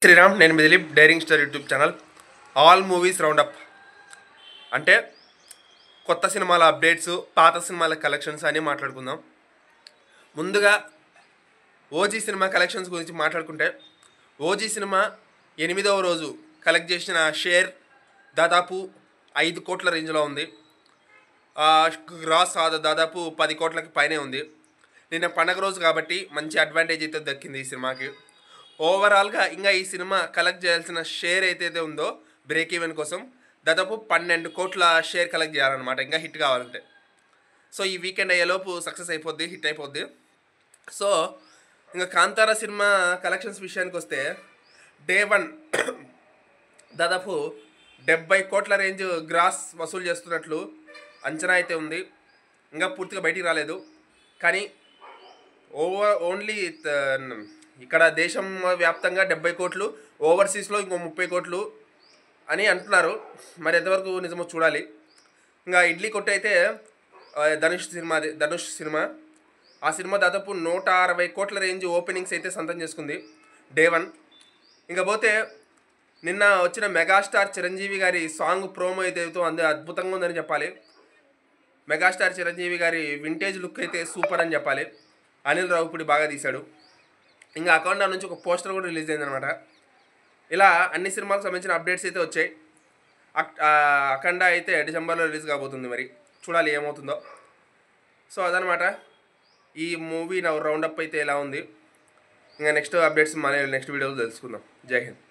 శ్రీరామ్, నేను మీ Dilip, daring star YouTube channel. All movies roundup అంటే కొత్త సినిమాల అప్డేట్స్, పాత సినిమాల కలెక్షన్స్ అని మాట్లాడుకుందాం. ముందుగా ఓజీ సినిమా కలెక్షన్స్ గురించి మాట్లాడుకుంటే, ఓజీ సినిమా 8వ రోజు కలెక్ట్ చేసిన షేర్ దాదాపు 5 కోట్ల రేంజ్లో ఉంది. గ్రాస్ దాదాపు 10 కోట్లకి పైనే ఉంది. నిన్న పండగ రోజు కాబట్టి మంచి అడ్వాంటేజ్ అయితే దక్కింది ఈ సినిమాకి. ఓవరాల్గా ఇంకా ఈ సినిమా కలెక్ట్ చేయాల్సిన షేర్ ఏదైతే ఉందో బ్రేక్ ఈవెన్ కోసం దాదాపు 12 కోట్ల షేర్ కలెక్ట్ చేయాలన్నమాట, ఇంకా హిట్ కావాలంటే. సో ఈ వీకెండ్ అయ్యేలోపు సక్సెస్ అయిపోద్ది, హిట్ అయిపోద్ది. సో ఇంకా కాంతారా సినిమా కలెక్షన్స్ విషయానికి వస్తే డే 1 దాదాపు 70 కోట్ల రేంజ్ గ్రాస్ వసూలు చేస్తున్నట్లు అంచనా అయితే ఉంది. ఇంకా పూర్తిగా బయటికి రాలేదు, కానీ ఓన్లీ ఇక్కడ దేశం వ్యాప్తంగా 70 కోట్లు, ఓవర్సీస్లో ఇంకో 30 కోట్లు అని అంటున్నారు. మరి ఎంతవరకు నిజమో చూడాలి. ఇంకా ఇడ్లీ కొట్టు అయితే ధనుష్ సినిమా ఆ సినిమా దాదాపు 160 కోట్ల రేంజ్ ఓపెనింగ్స్ అయితే సొంతం చేసుకుంది డే 1. ఇంకా పోతే నిన్న వచ్చిన మెగాస్టార్ చిరంజీవి గారి సాంగ్ ప్రోమో అయితే అద్భుతంగా ఉందని చెప్పాలి. మెగాస్టార్ చిరంజీవి గారి వింటేజ్ లుక్ అయితే సూపర్ అని చెప్పాలి. అనిల్ రావిపూడి బాగా తీశాడు. ఇంకా అఖండ నుంచి ఒక పోస్టర్ కూడా రిలీజ్ అయిందనమాట. ఇలా అన్ని సినిమాలకు సంబంధించిన అప్డేట్స్ అయితే వచ్చాయి. అఖండ అయితే డిసెంబర్లో రిలీజ్ కాబోతుంది, మరి చూడాలి ఏమవుతుందో. సో అదనమాట ఈ మూవీ రౌండప్ అయితే ఎలా ఉంది. ఇంకా నెక్స్ట్ అప్డేట్స్ మన నెక్స్ట్ వీడియోలో తెలుసుకుందాం. జై హింద్.